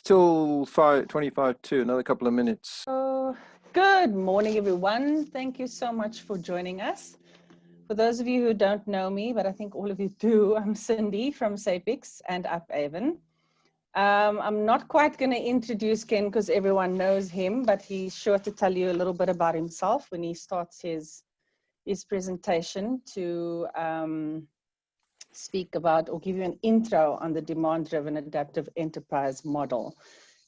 till 5:25 to another couple of minutes. Good morning, everyone. Thank you so much for joining us. For those of you who don't know me, but I think all of you do, I'm Cindy from SAPIX and UpAven. I'm not quite going to introduce Ken because everyone knows him, but he's sure to tell you a little bit about himself when he starts his presentation to speak about or give you an intro on the demand-driven adaptive enterprise model.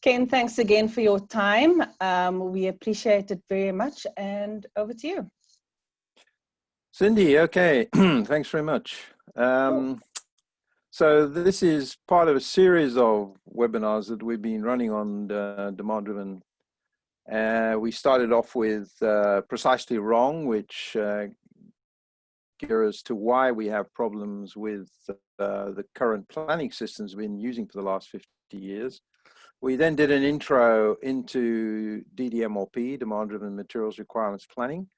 Ken, thanks again for your time. We appreciate it very much, and over to you. Cindy, okay, thanks very much. So this is part of a series of webinars that we've been running on demand-driven. We started off with precisely wrong, which gears to why we have problems with the current planning systems we've been using for the last 50 years. We then did an intro into DDMRP, demand-driven materials requirements planning.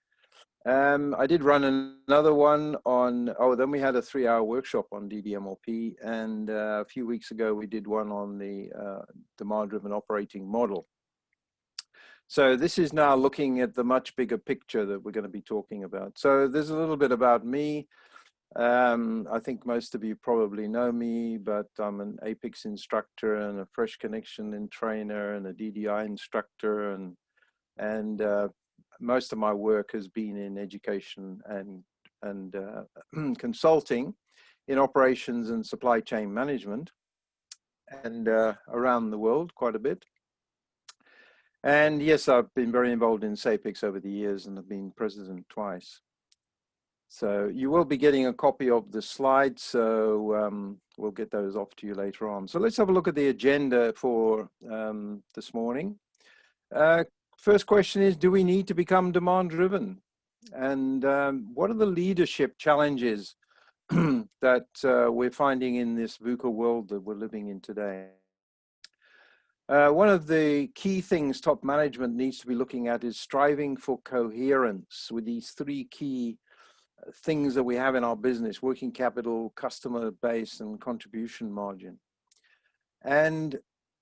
I did run another one on, then we had a 3-hour workshop on DDMRP, and a few weeks ago we did one on the demand-driven operating model. So this is now looking at the much bigger picture that we're going to be talking about. So there's a little bit about me. I think most of you probably know me, but I'm an APIX instructor and a Fresh Connection trainer and a DDI instructor, and most of my work has been in education and consulting in operations and supply chain management, and around the world quite a bit. And yes, I've been very involved in SAPIX over the years and have been president twice. So you will be getting a copy of the slides, so we'll get those off to you later on. So let's have a look at the agenda for this morning. First question is, do we need to become demand-driven? And what are the leadership challenges that we're finding in this VUCA world that we're living in today? One of the key things top management needs to be looking at is striving for coherence with these 3 key things that we have in our business: working capital, customer base, and contribution margin. And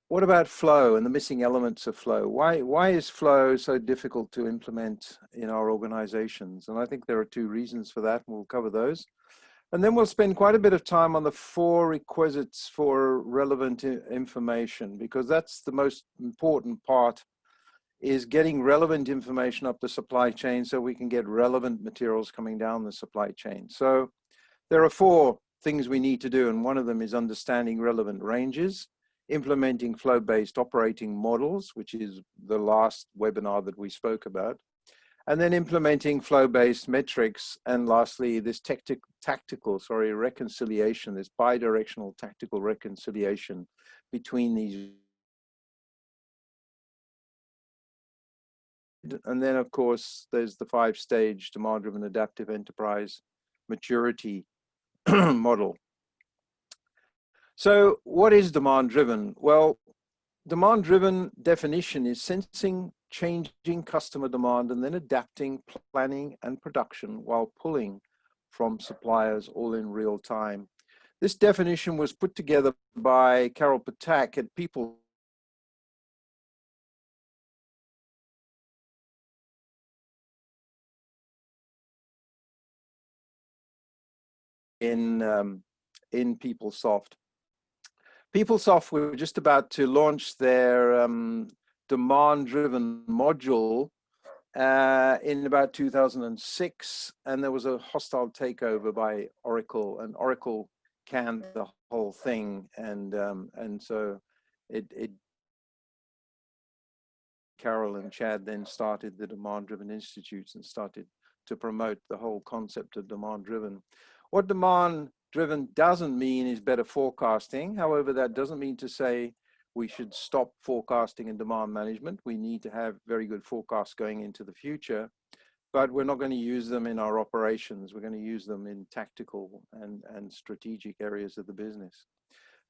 what about flow and the missing elements of flow? Why is flow so difficult to implement in our organizations? And I think there are 2 reasons for that, and we'll cover those. And then we'll spend quite a bit of time on the 4 requisites for relevant information, because that's the most important part, is getting relevant information up the supply chain so we can get relevant materials coming down the supply chain. So there are 4 things we need to do, and one of them is understanding relevant ranges, implementing flow-based operating models, which is the last webinar that we spoke about, and then implementing flow-based metrics, and lastly, this tactical reconciliation, this bidirectional tactical reconciliation between these. And then, of course, there's the 5-stage demand-driven adaptive enterprise maturity model. So what is demand-driven? Well, demand-driven definition is sensing changing customer demand and then adapting planning and production while pulling from suppliers all in real time. This definition was put together by Carol Patak at People in PeopleSoft. PeopleSoft were just about to launch their demand-driven module in about 2006, and there was a hostile takeover by Oracle, and Oracle canned the whole thing, and so Carol and Chad then started the demand-driven institutes and started to promote the whole concept of demand-driven. What demand-driven doesn't mean is better forecasting. However, that doesn't mean to say we should stop forecasting and demand management. We need to have very good forecasts going into the future, but we're not going to use them in our operations. We're going to use them in tactical and strategic areas of the business.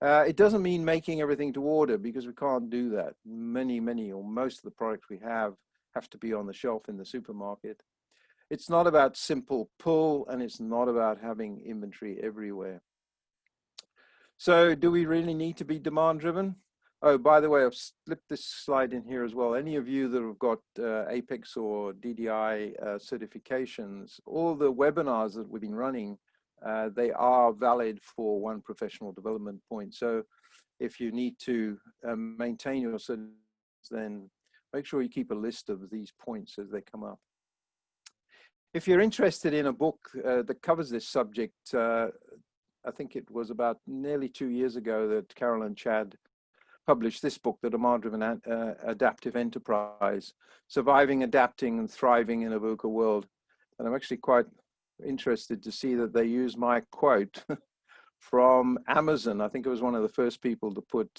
It doesn't mean making everything to order, because we can't do that. Many or most of the products we have to be on the shelf in the supermarket. It's not about simple pull, and it's not about having inventory everywhere. So do we really need to be demand driven? Oh, by the way, I've slipped this slide in here as well. Any of you that have got Apex or DDI certifications, all the webinars that we've been running, they are valid for one professional development point. So if you need to maintain your certifications, then make sure you keep a list of these points as they come up. If you're interested in a book that covers this subject, I think it was about nearly 2 years ago that Carol and Chad published this book, The Demand-Driven Adaptive Enterprise, Surviving, Adapting, and Thriving in a VUCA World. And I'm actually quite interested to see that they use my quote from Amazon. I think it was one of the first people to put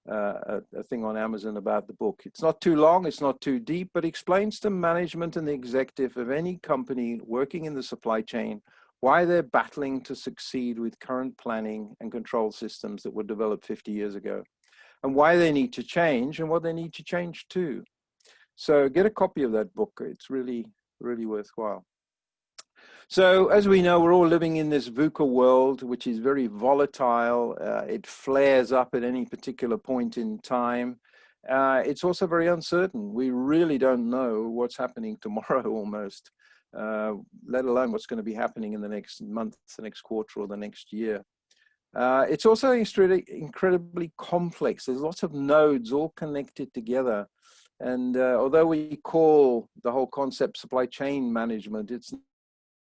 a thing on Amazon about the book. It's not too long, it's not too deep, but explains to management and the executive of any company working in the supply chain why they're battling to succeed with current planning and control systems that were developed 50 years ago, and why they need to change and what they need to change to. So get a copy of that book. It's really, really worthwhile. So as we know, we're all living in this VUCA world, which is very volatile. It flares up at any particular point in time. It's also very uncertain. We really don't know what's happening tomorrow almost, let alone what's going to be happening in the next month, the next quarter, or the next year. It's also incredibly complex. There's lots of nodes all connected together. And although we call the whole concept supply chain management, it's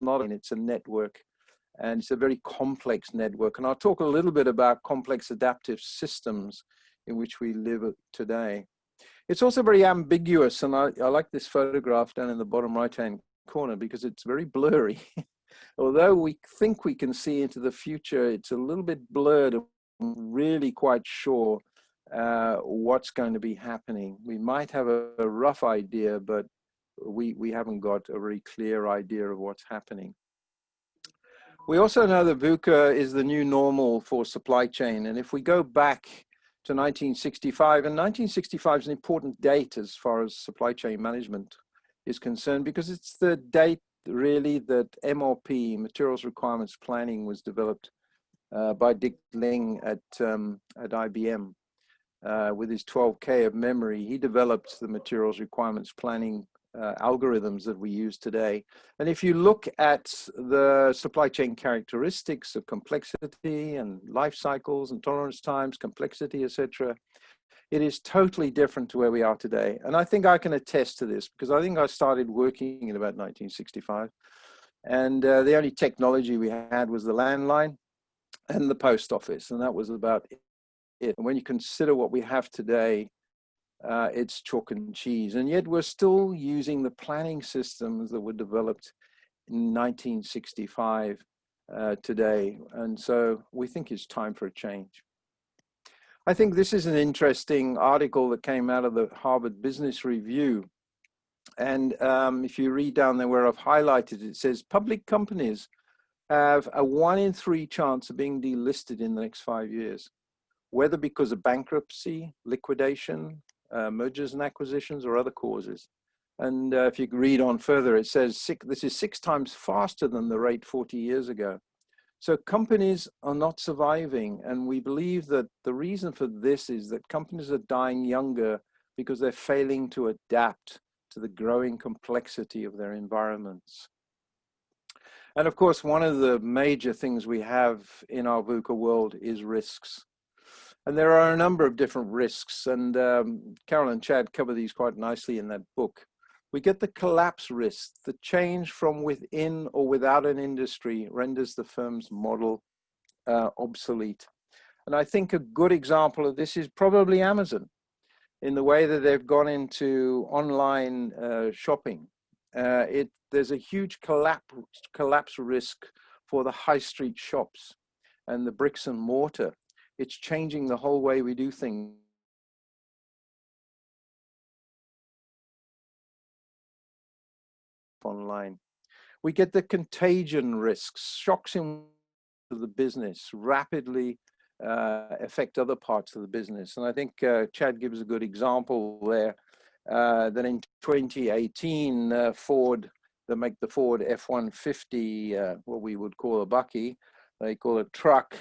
not, it's a network, and it's a very complex network. And I'll talk a little bit about complex adaptive systems in which we live today. It's also very ambiguous, and I like this photograph down in the bottom right-hand corner because it's very blurry. Although we think we can see into the future, it's a little bit blurred. I'm really quite sure what's going to be happening. We might have a rough idea, but we haven't got a very clear idea of what's happening. We also know that VUCA is the new normal for supply chain. And if we go back to 1965, and 1965 is an important date as far as supply chain management is concerned, because it's the date really that MRP, Materials Requirements Planning, was developed by Dick Ling at IBM with his 12K of memory. He developed the Materials Requirements Planning algorithms that we use today. And if you look at the supply chain characteristics of complexity and life cycles and tolerance times, complexity, etc., it is totally different to where we are today. And I think I can attest to this because I think I started working in about 1965. And the only technology we had was the landline and the post office. And that was about it. And when you consider what we have today, it's chalk and cheese. And yet we're still using the planning systems that were developed in 1965 today. And so we think it's time for a change. I think this is an interesting article that came out of the Harvard Business Review. And if you read down there where I've highlighted, it says public companies have a 1 in 3 chance of being delisted in the next 5 years, whether because of bankruptcy, liquidation, mergers and acquisitions, or other causes. And if you read on further, it says this is 6 times faster than the rate 40 years ago. So companies are not surviving, and we believe that the reason for this is that companies are dying younger because they're failing to adapt to the growing complexity of their environments. And of course, one of the major things we have in our VUCA world is risks. And there are a number of different risks, and Carol and Chad cover these quite nicely in that book. We get the collapse risk. The change from within or without an industry renders the firm's model obsolete. And I think a good example of this is probably Amazon, in the way that they've gone into online shopping. There's a huge collapse risk for the high street shops and the bricks and mortar. It's changing the whole way we do things. Online. We get the contagion risks, shocks in the business rapidly affect other parts of the business. And I think Chad gives a good example there that in 2018, Ford, they make the Ford F-150, what we would call a bucky, they call it truck,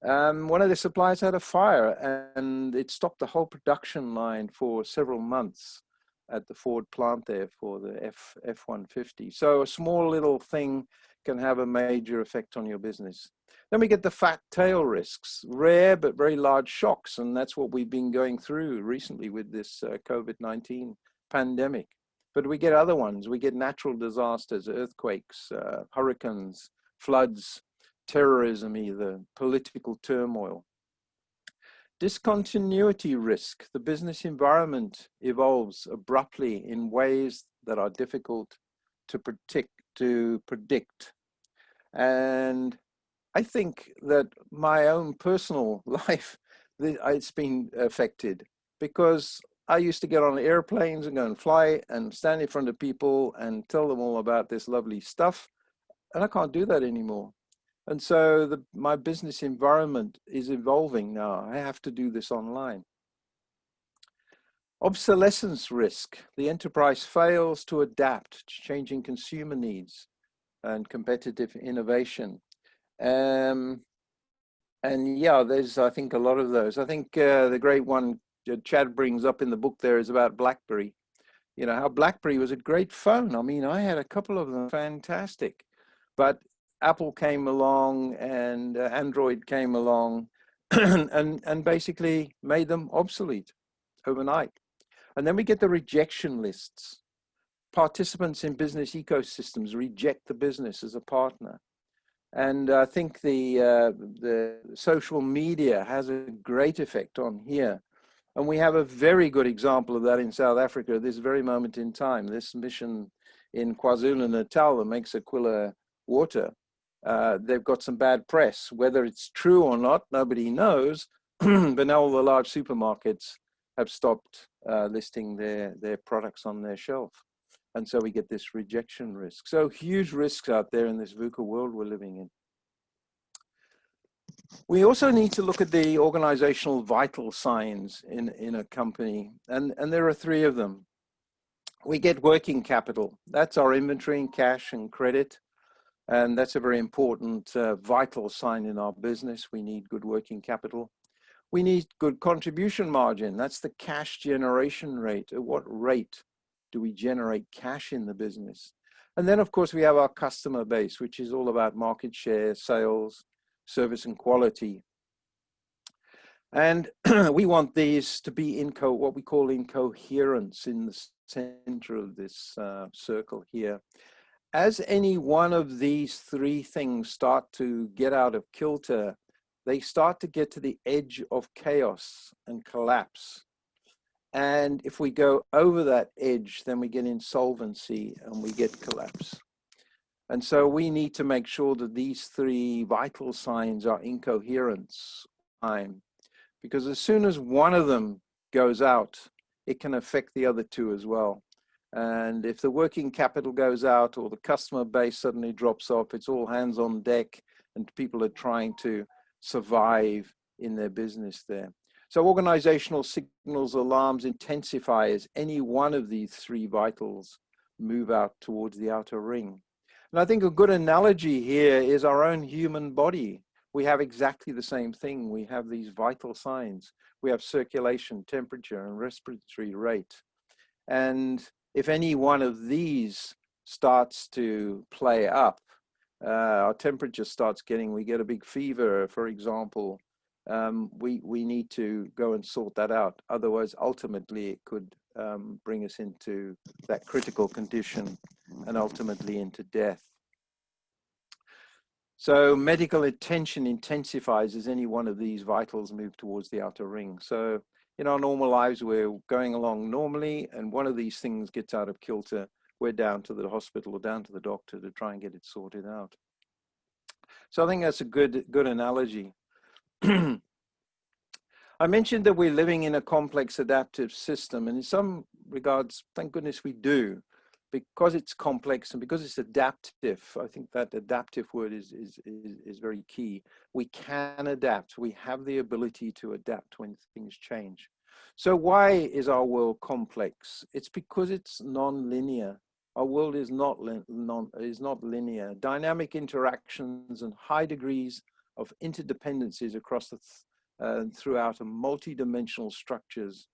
One of the suppliers had a fire and it stopped the whole production line for several months at the Ford plant there for the F-150. So a small little thing can have a major effect on your business. Then we get the fat tail risks, rare but very large shocks. And that's what we've been going through recently with this COVID-19 pandemic. But we get other ones. We get natural disasters, earthquakes, hurricanes, floods, terrorism, either political turmoil. Discontinuity risk. The business environment evolves abruptly in ways that are difficult to predict. And I think that my own personal life, it's been affected because I used to get on airplanes and go and fly and stand in front of people and tell them all about this lovely stuff. And I can't do that anymore. And so my business environment is evolving now. I have to do this online. Obsolescence risk. The enterprise fails to adapt to changing consumer needs and competitive innovation. And yeah, there's, I think, a lot of those. I think the great one Chad brings up in the book there is about BlackBerry. You know, how BlackBerry was a great phone. I mean, I had a couple of them, fantastic. But Apple came along and Android came along and basically made them obsolete overnight. And then we get the rejection lists. Participants in business ecosystems reject the business as a partner. And I think the social media has a great effect on here. And we have a very good example of that in South Africa at this very moment in time. This mission in KwaZulu-Natal that makes Aquila water, they've got some bad press. Whether it's true or not, nobody knows. But now all the large supermarkets have stopped listing their products on their shelf. And so we get this rejection risk. So huge risks out there in this VUCA world we're living in. We also need to look at the organizational vital signs in a company. And there are three of them. We get working capital. That's our inventory and cash and credit. And that's a very important vital sign in our business. We need good working capital. We need good contribution margin. That's the cash generation rate. At what rate do we generate cash in the business? And then, of course, we have our customer base, which is all about market share, sales, service, and quality. And we want these to be in what we call in coherence in the center of this circle here. As any one of these three things start to get out of kilter, they start to get to the edge of chaos and collapse. And if we go over that edge, then we get insolvency and we get collapse. And so we need to make sure that these three vital signs are in coherence, because as soon as one of them goes out, it can affect the other two as well. And if the working capital goes out or the customer base suddenly drops off, it's all hands on deck and people are trying to survive in their business there. So organizational signals, alarms intensify as any one of these three vitals move out towards the outer ring. And I think a good analogy here is our own human body. We have exactly the same thing. We have these vital signs. We have circulation, temperature, and respiratory rate. And if any one of these starts to play up, our temperature starts we get a big fever, for example, we need to go and sort that out. Otherwise, ultimately, it could bring us into that critical condition and ultimately into death. So medical attention intensifies as any one of these vitals move towards the outer ring. So in our normal lives, we're going along normally, and one of these things gets out of kilter, we're down to the hospital or down to the doctor to try and get it sorted out. So I think that's a good analogy. I mentioned that we're living in a complex adaptive system, and in some regards, thank goodness we do, because it's complex and because it's adaptive. I think that adaptive word is very key. We can adapt. We have the ability to adapt when things change. So why is our world complex? It's because it's non-linear. Our world is not linear. Dynamic interactions and high degrees of interdependencies across throughout a multi-dimensional structures.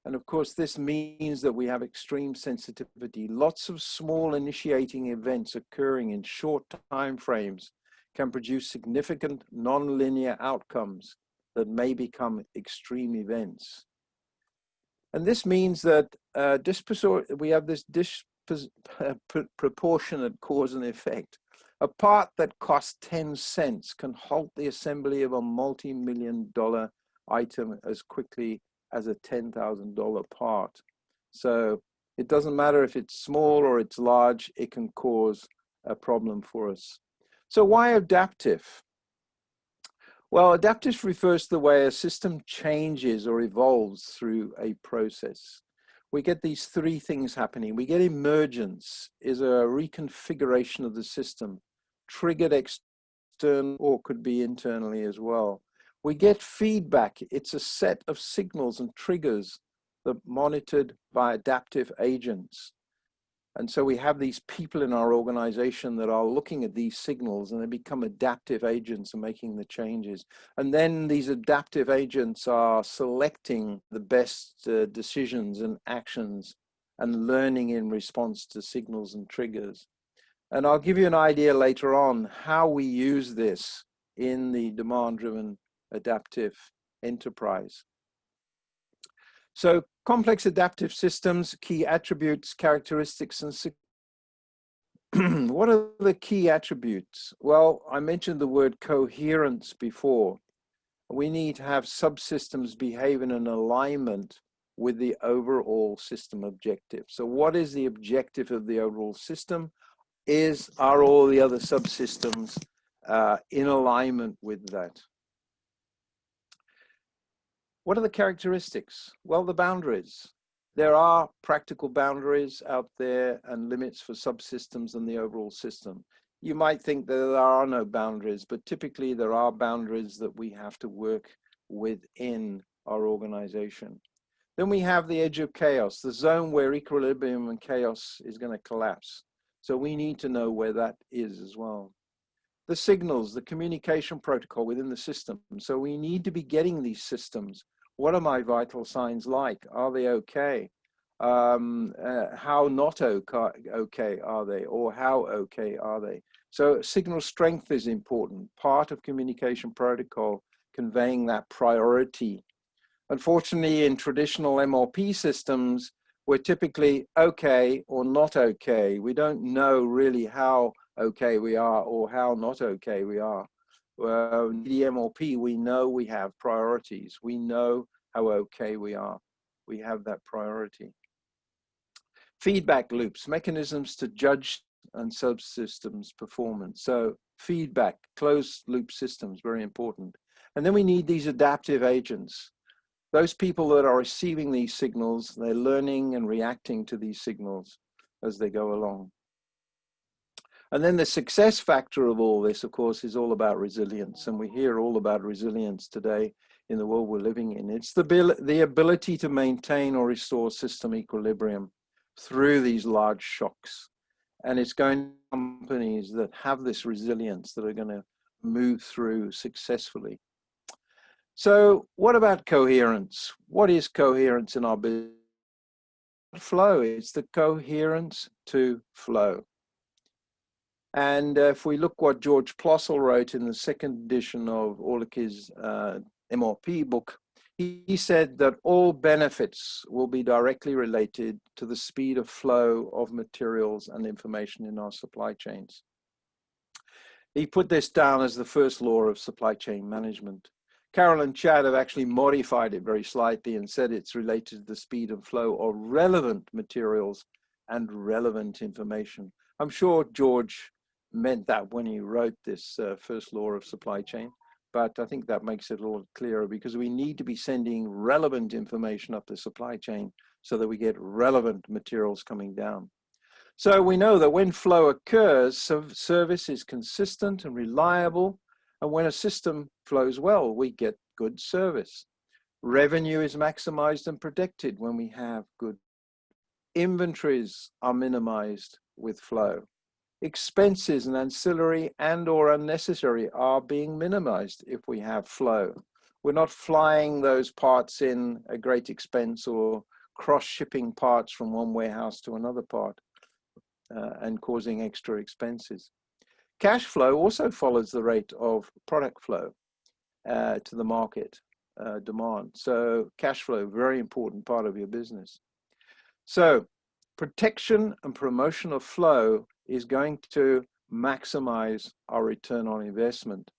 And of course, this means that we have extreme sensitivity. Lots of small initiating events occurring in short time frames can produce significant nonlinear outcomes that may become extreme events. And this means that we have this proportionate cause and effect. A part that costs 10 cents can halt the assembly of a multi-million-dollar item as quickly as a $10,000 part. So it doesn't matter if it's small or it's large, it can cause a problem for us. So why adaptive? Well, adaptive refers to the way a system changes or evolves through a process. We get these three things happening. We get emergence, is a reconfiguration of the system, triggered external or could be internally as well. We get feedback. It's a set of signals and triggers that are monitored by adaptive agents. And so we have these people in our organization that are looking at these signals and they become adaptive agents and making the changes. And then these adaptive agents are selecting the best decisions and actions and learning in response to signals and triggers. And I'll give you an idea later on how we use this in the demand-driven adaptive enterprise. So complex adaptive systems, key attributes, characteristics, and what are the key attributes? Well, I mentioned the word coherence before. We need to have subsystems behave in an alignment with the overall system objective. So what is the objective of the overall system? Are all the other subsystems in alignment with that? What are the characteristics? Well, the boundaries. There are practical boundaries out there and limits for subsystems and the overall system. You might think that there are no boundaries, but typically there are boundaries that we have to work within our organization. Then we have the edge of chaos, the zone where equilibrium and chaos is going to collapse. So we need to know where that is as well. The signals, the communication protocol within the system. So we need to be getting these systems. What are my vital signs like? Are they okay? How not okay are they? Or how okay are they? So signal strength is important, part of communication protocol, conveying that priority. Unfortunately, in traditional MRP systems, we're typically okay or not okay. We don't know really how okay we are or how not okay we are. DDMRP, we know we have priorities. We know how okay we are. We have that priority. Feedback loops, mechanisms to judge and subsystems performance. So feedback, closed loop systems, very important. And then we need these adaptive agents. Those people that are receiving these signals, they're learning and reacting to these signals as they go along. And then the success factor of all this, of course, is all about resilience. And we hear all about resilience today in the world we're living in. It's the ability to maintain or restore system equilibrium through these large shocks. And it's going to companies that have this resilience that are going to move through successfully. So what about coherence? What is coherence in our business? Flow, it's the coherence to flow. And if we look what George Plossel wrote in the second edition of Orlicky's MRP book, he said that all benefits will be directly related to the speed of flow of materials and information in our supply chains. He put this down as the first law of supply chain management. Carol and Chad have actually modified it very slightly and said it's related to the speed and flow of relevant materials and relevant information. I'm sure George meant that when he wrote this first law of supply chain, but I think that makes it a little clearer because we need to be sending relevant information up the supply chain so that we get relevant materials coming down. So we know that when flow occurs, service is consistent and reliable. And when a system flows well, we get good service. Revenue is maximized and protected when we have good. Inventories are minimized with flow. expenses and ancillary and or unnecessary are being minimized if we have flow. We're not flying those parts in at great expense or cross-shipping parts from one warehouse to another part and causing extra expenses. Cash flow also follows the rate of product flow to the market demand. So cash flow, very important part of your business. So protection and promotion of flow is going to maximize our return on investment.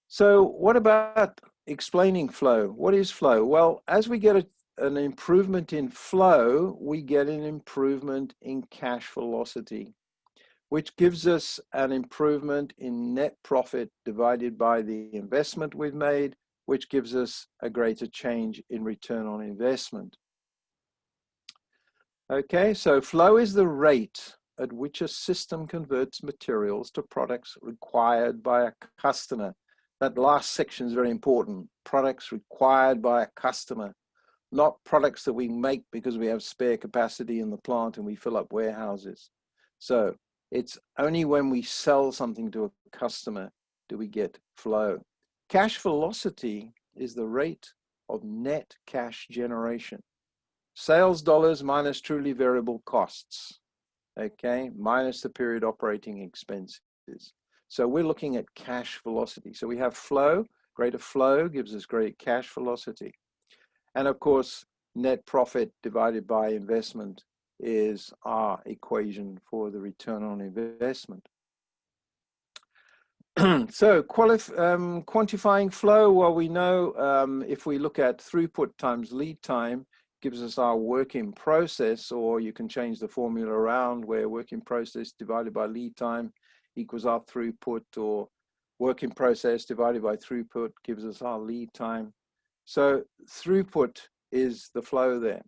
So what about explaining flow? What is flow? Well, as we get an improvement in flow, we get an improvement in cash velocity, which gives us an improvement in net profit divided by the investment we've made, which gives us a greater change in return on investment. Okay, so flow is the rate at which a system converts materials to products required by a customer. That last section is very important. Products required by a customer, not products that we make because we have spare capacity in the plant and we fill up warehouses. So it's only when we sell something to a customer do we get flow. Cash velocity is the rate of net cash generation. Sales dollars minus truly variable costs, okay, minus the period operating expenses. So we're looking at cash velocity. So we have flow, greater flow gives us great cash velocity. And of course, net profit divided by investment is our equation for the return on investment. So quantifying flow, well, we know if we look at throughput times lead time, gives us our work in process, or you can change the formula around where work in process divided by lead time equals our throughput, or work in process divided by throughput gives us our lead time. So throughput is the flow there.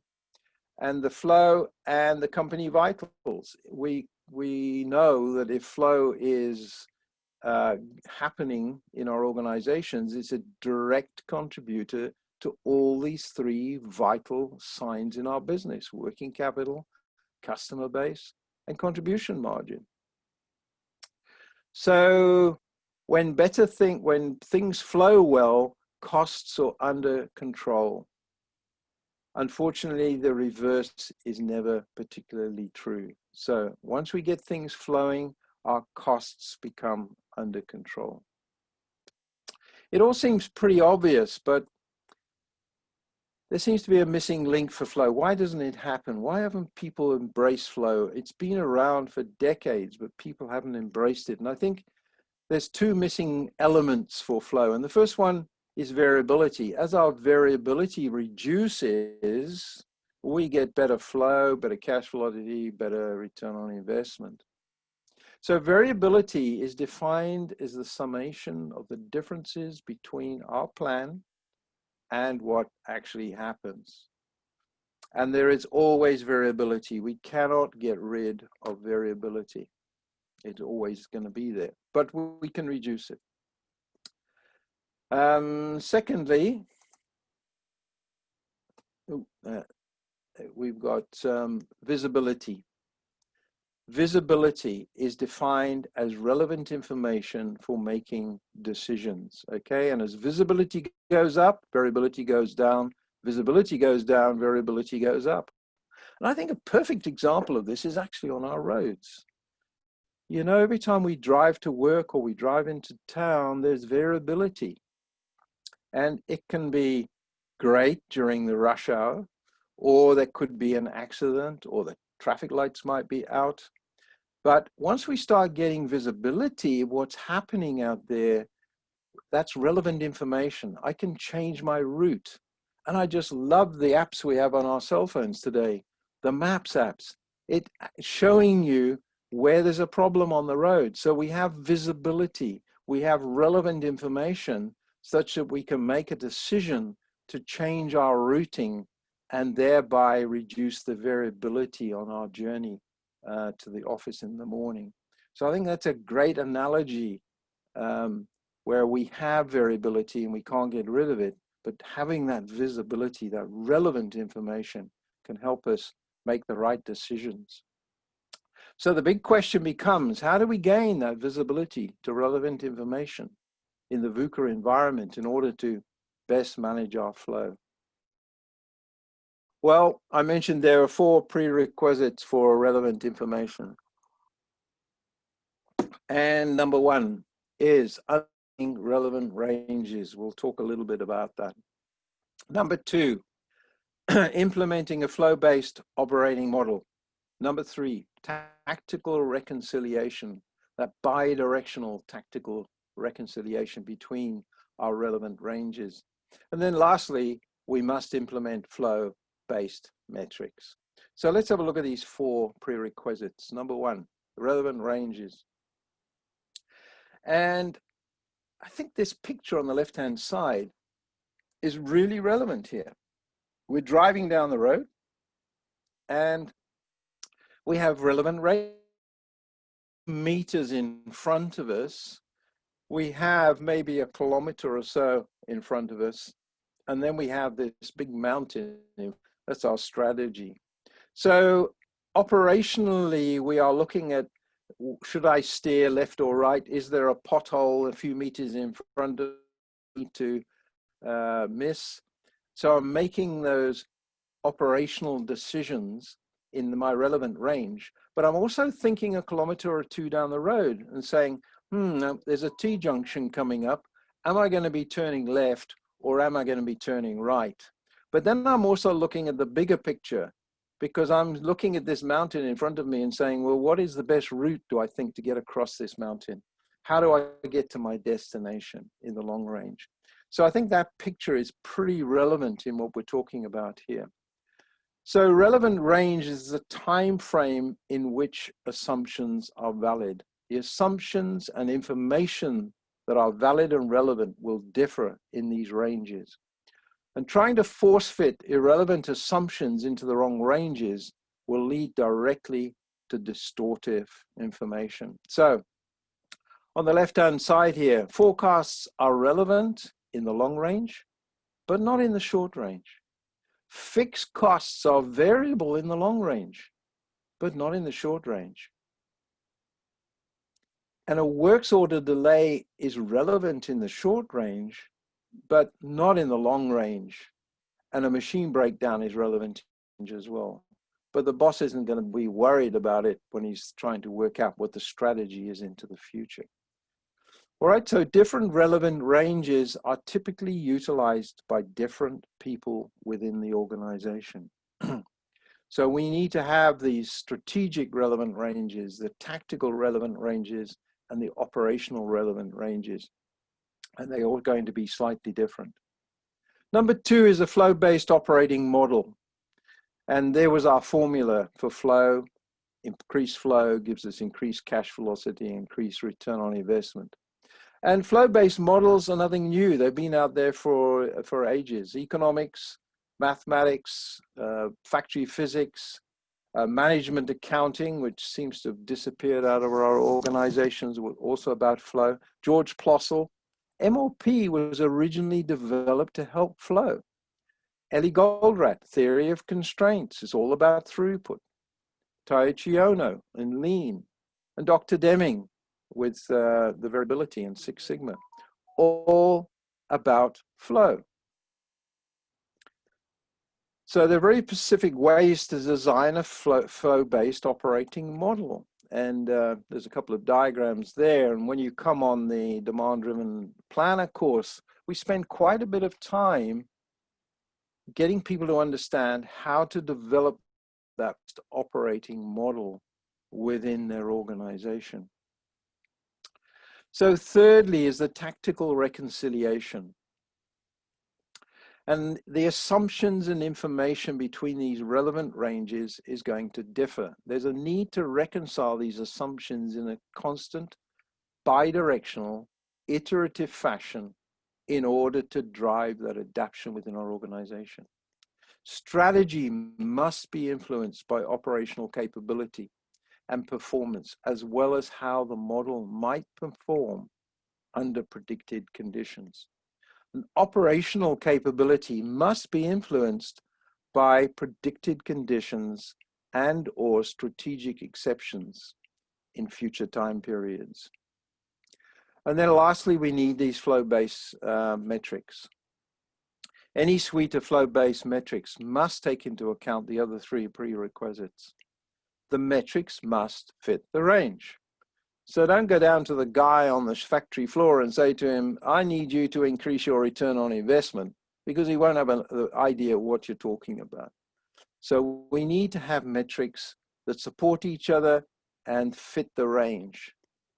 And the flow and the company vitals. We know that if flow is happening in our organizations, it's a direct contributor to all these three vital signs in our business: working capital, customer base, and contribution margin. So when things flow well, costs are under control. Unfortunately, the reverse is never particularly true. So once we get things flowing, our costs become under control. It all seems pretty obvious, but there seems to be a missing link for flow. Why doesn't it happen? Why haven't people embraced flow? It's been around for decades, but people haven't embraced it. And I think there's two missing elements for flow. And the first one is variability. As our variability reduces, we get better flow, better cash velocity, better return on investment. So variability is defined as the summation of the differences between our plan and what actually happens. And there is always variability. We cannot get rid of variability. It's always going to be there, but we can reduce it. Secondly, we've got visibility. Visibility is defined as relevant information for making decisions, okay? And as visibility goes up, variability goes down. Visibility goes down, variability goes up. And I think a perfect example of this is actually on our roads. You know, every time we drive to work or we drive into town, there's variability. And it can be great during the rush hour, or there could be an accident, or the traffic lights might be out. But once we start getting visibility of what's happening out there, that's relevant information. I can change my route. And I just love the apps we have on our cell phones today, the Maps apps. It's showing you where there's a problem on the road. So we have visibility. We have relevant information such that we can make a decision to change our routing and thereby reduce the variability on our journey to the office in the morning. So I think that's a great analogy where we have variability and we can't get rid of it, but having that visibility, that relevant information can help us make the right decisions. So the big question becomes, how do we gain that visibility to relevant information in the VUCA environment in order to best manage our flow? Well, I mentioned there are 4 prerequisites for relevant information. And number 1 is understanding relevant ranges. We'll talk a little bit about that. Number 2, implementing a flow-based operating model. Number 3, tactical reconciliation, that bidirectional tactical reconciliation between our relevant ranges. And then lastly, we must implement flow-based metrics. So let's have a look at these 4 prerequisites. Number 1, relevant ranges. And I think this picture on the left-hand side is really relevant here. We're driving down the road and we have relevant meters in front of us. We have maybe a kilometer or so in front of us. And then we have this big mountain. That's our strategy. So operationally, we are looking at, should I steer left or right? Is there a pothole a few meters in front of me to miss? So I'm making those operational decisions in my relevant range, but I'm also thinking a kilometer or 2 down the road and saying, there's a T-junction coming up. Am I going to be turning left or am I going to be turning right? But then I'm also looking at the bigger picture, because I'm looking at this mountain in front of me and saying, well, what is the best route do I think to get across this mountain? How do I get to my destination in the long range? So I think that picture is pretty relevant in what we're talking about here. So relevant range is the time frame in which assumptions are valid. The assumptions and information that are valid and relevant will differ in these ranges. And trying to force fit irrelevant assumptions into the wrong ranges will lead directly to distortive information. So on the left-hand side here, forecasts are relevant in the long range, but not in the short range. Fixed costs are variable in the long range, but not in the short range. And a works order delay is relevant in the short range, but not in the long range. And a machine breakdown is relevant as well. But the boss isn't going to be worried about it when he's trying to work out what the strategy is into the future. All right, so different relevant ranges are typically utilized by different people within the organization. So we need to have these strategic relevant ranges, the tactical relevant ranges, and the operational relevant ranges. And they're all going to be slightly different. Number 2 is a flow-based operating model. And there was our formula for flow. Increased flow gives us increased cash velocity, increased return on investment. And flow-based models are nothing new. They've been out there for ages. Economics, mathematics, factory physics, management accounting, which seems to have disappeared out of our organizations, were also about flow. George Plossel. MLP was originally developed to help flow. Ellie Goldratt, theory of constraints, is all about throughput. Taiichi Ono and lean. And Dr. Deming with the variability in Six Sigma, all about flow. So there are very specific ways to design a flow-based operating model. And there's a couple of diagrams there. And when you come on the demand-driven planner course, we spend quite a bit of time getting people to understand how to develop that operating model within their organization. So thirdly is the tactical reconciliation. And the assumptions and information between these relevant ranges is going to differ. There's a need to reconcile these assumptions in a constant, bidirectional, iterative fashion in order to drive that adaptation within our organization. Strategy must be influenced by operational capability and performance, as well as how the model might perform under predicted conditions. An operational capability must be influenced by predicted conditions and or strategic exceptions in future time periods. And then lastly, we need these flow-based metrics. Any suite of flow-based metrics must take into account the other three prerequisites. The metrics must fit the range. So don't go down to the guy on the factory floor and say to him, I need you to increase your return on investment, because he won't have an idea what you're talking about. So we need to have metrics that support each other and fit the range.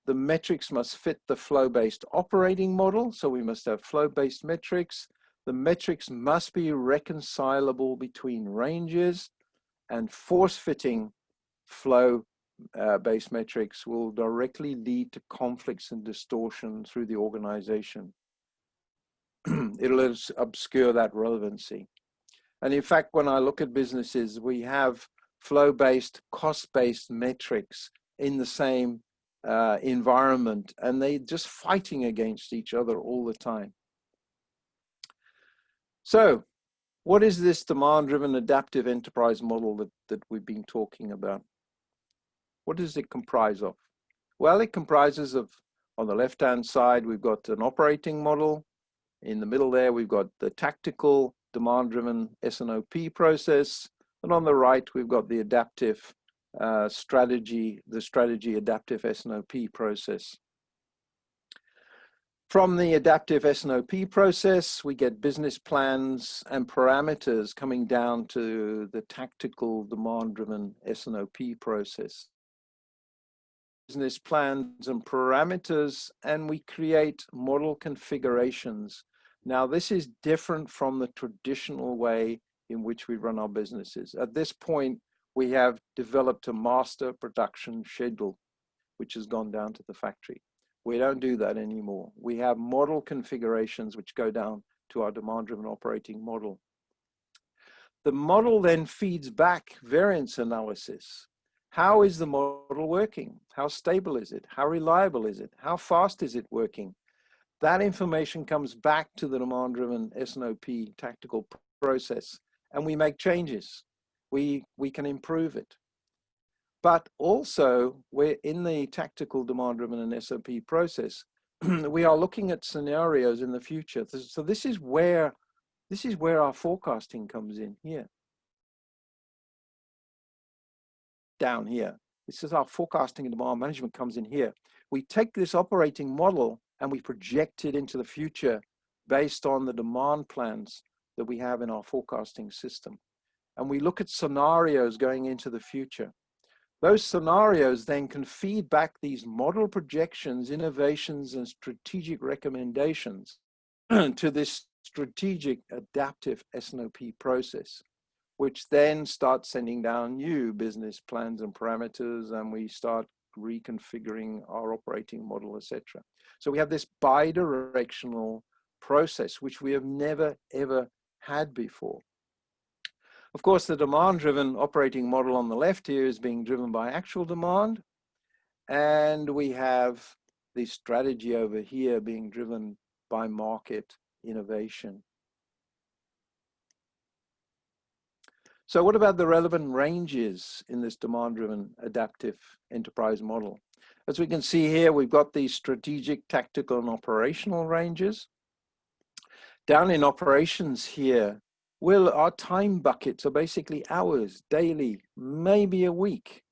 The metrics must fit the flow-based operating model, so we must have flow-based metrics. The metrics must be reconcilable between ranges, and force-fitting flow-based metrics will directly lead to conflicts and distortion through the organization. It'll obscure that relevancy. And in fact, when I look at businesses, we have flow-based, cost-based metrics in the same environment, and they're just fighting against each other all the time. So what is this demand-driven adaptive enterprise model that we've been talking about? What does it comprise of? Well, it comprises of, on the left-hand side, we've got an operating model. In the middle there, we've got the tactical demand-driven S&OP process. And on the right, we've got the adaptive strategy adaptive S&OP process. From the adaptive S&OP process, we get business plans and parameters coming down to the tactical demand-driven S&OP process. Business plans and parameters, and we create model configurations. Now, this is different from the traditional way in which we run our businesses. At this point, we have developed a master production schedule, which has gone down to the factory. We don't do that anymore. We have model configurations which go down to our demand-driven operating model. The model then feeds back variance analysis. How is the model working? How stable is it? How reliable is it? How fast is it working? That information comes back to the demand-driven S&OP tactical process, and we make changes. We can improve it. But also, we're in the tactical demand-driven and SOP process. We are looking at scenarios in the future. So this is where our forecasting comes in here. Down here. This is our forecasting and demand management comes in here. We take this operating model and we project it into the future based on the demand plans that we have in our forecasting system. And we look at scenarios going into the future. Those scenarios then can feed back these model projections, innovations, and strategic recommendations to this strategic adaptive S&OP process, which then starts sending down new business plans and parameters, and we start reconfiguring our operating model, etc. So we have this bi-directional process, which we have never, ever had before. Of course, the demand-driven operating model on the left here is being driven by actual demand, and we have the strategy over here being driven by market innovation. So what about the relevant ranges in this demand-driven adaptive enterprise model? As we can see here, we've got these strategic, tactical, and operational ranges. Down in operations here, well, our time buckets are basically hours, daily, maybe a week.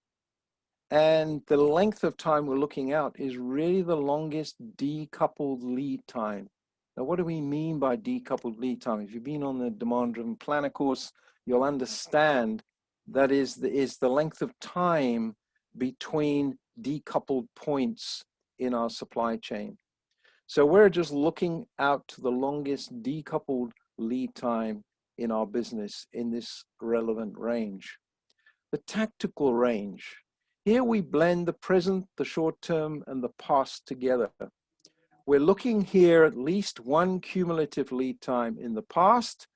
And the length of time we're looking out is really the longest decoupled lead time. Now, what do we mean by decoupled lead time? If you've been on the demand-driven planner course, you'll understand that is the length of time between decoupled points in our supply chain. So we're just looking out to the longest decoupled lead time in our business in this relevant range. The tactical range. Here we blend the present, the short term, and the past together. We're looking here at least one cumulative lead time in the past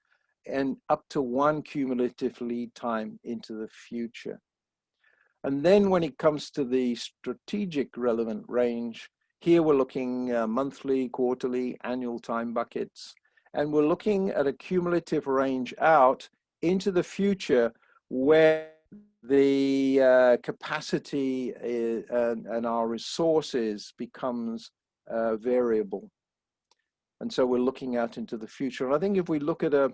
and up to one cumulative lead time into the future. And then when it comes to the strategic relevant range, here we're looking monthly, quarterly, annual time buckets. And we're looking at a cumulative range out into the future where the capacity and our resources becomes variable. And so we're looking out into the future. And I think if we look at a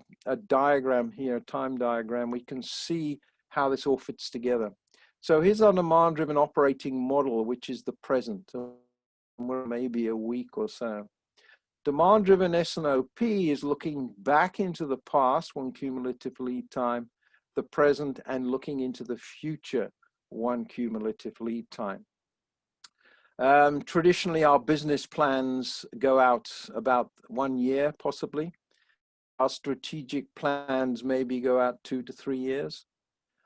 diagram here, a time diagram, we can see how this all fits together. So here's our demand-driven operating model, which is the present, maybe a week or so. Demand-driven S&OP is looking back into the past, one cumulative lead time, the present, and looking into the future, one cumulative lead time. Traditionally, our business plans go out about 1 year, possibly. Our strategic plans maybe go out 2 to 3 years.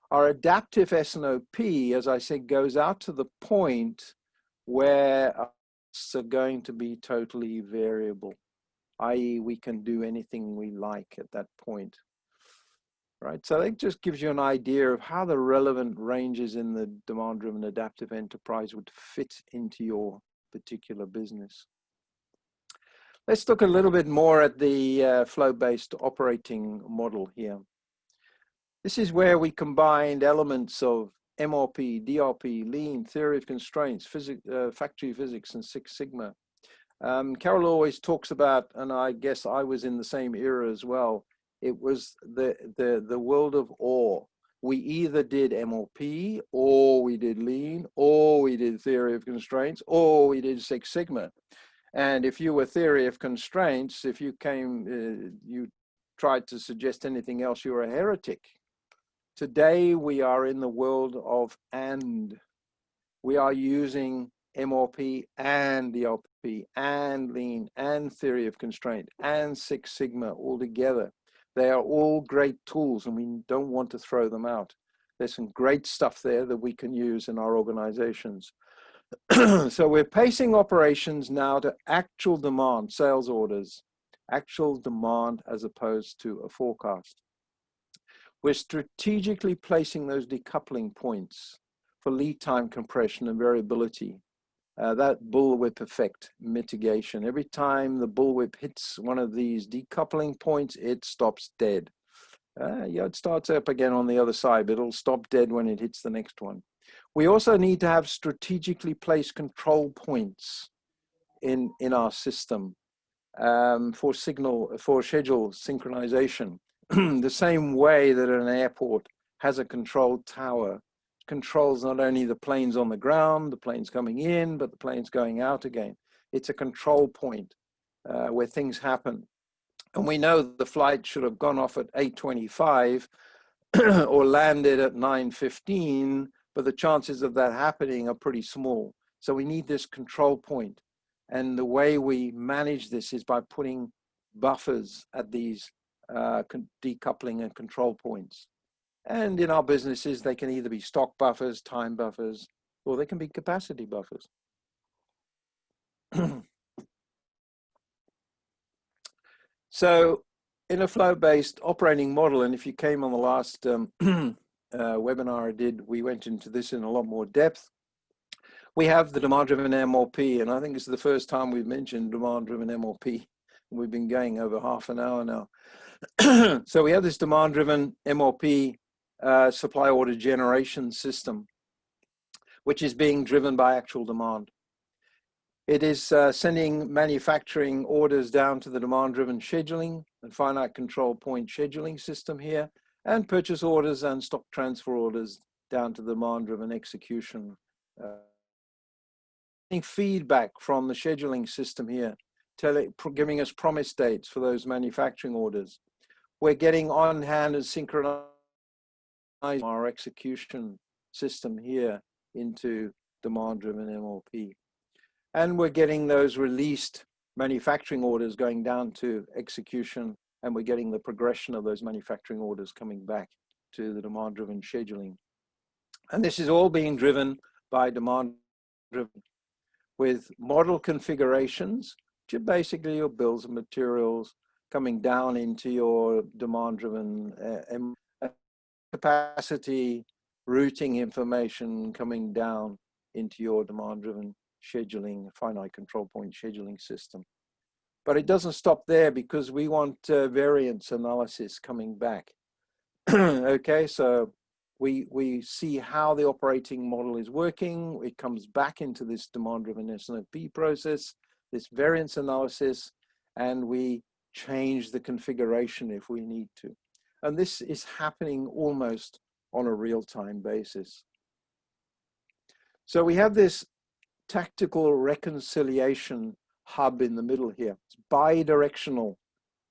Our adaptive S&OP, as I said, goes out to the point where us are going to be totally variable, i.e. we can do anything we like at that point. Right, so that just gives you an idea of how the relevant ranges in the demand-driven adaptive enterprise would fit into your particular business. Let's look a little bit more at the flow-based operating model here. This is where we combined elements of MRP, DRP, lean, theory of constraints, factory physics, and Six Sigma. Carol always talks about, and I guess I was in the same era as well, it was the world of or. We either did MRP, or we did lean, or we did theory of constraints, or we did Six Sigma. And if you were theory of constraints, if you came, you tried to suggest anything else, you were a heretic. Today, we are in the world of and. We are using MRP and DRP and lean and theory of constraint and Six Sigma all together. They are all great tools and we don't want to throw them out. There's some great stuff there that we can use in our organizations. So we're pacing operations now to actual demand, sales orders, actual demand as opposed to a forecast. We're strategically placing those decoupling points for lead time compression and variability. That bullwhip effect mitigation. Every time the bullwhip hits one of these decoupling points, it stops dead. Yeah, it starts up again on the other side, but it'll stop dead when it hits the next one. We also need to have strategically placed control points in our system for schedule synchronization. The same way that an airport has a control tower, controls not only the planes on the ground, the planes coming in, but the planes going out again. It's a control point where things happen. And we know the flight should have gone off at 8:25 or landed at 9:15, but the chances of that happening are pretty small. So we need this control point. And the way we manage this is by putting buffers at these decoupling and control points. And in our businesses, they can either be stock buffers, time buffers, or they can be capacity buffers. So in a flow-based operating model, and if you came on the last webinar I did, we went into this in a lot more depth. We have the demand-driven MRP, and I think this is the first time we've mentioned demand-driven MRP. We've been going over half an hour now. So we have this demand-driven MRP supply order generation system, which is being driven by actual demand. It is sending manufacturing orders down to the demand-driven scheduling and finite control point scheduling system here, and purchase orders and stock transfer orders down to the demand-driven execution. Feedback from the scheduling system here, giving us promise dates for those manufacturing orders. We're getting on hand and synchronizing our execution system here into demand-driven MRP. And we're getting those released manufacturing orders going down to execution, and we're getting the progression of those manufacturing orders coming back to the demand-driven scheduling. And this is all being driven by demand-driven with model configurations, which are basically your bills of materials coming down into your demand-driven capacity, routing information coming down into your demand-driven scheduling, finite control point scheduling system. But it doesn't stop there because we want variance analysis coming back. Okay, so we see how the operating model is working. It comes back into this demand-driven SNOP process, this variance analysis, and we change the configuration if we need to. And this is happening almost on a real-time basis. So we have this tactical reconciliation hub in the middle here. It's bi-directional.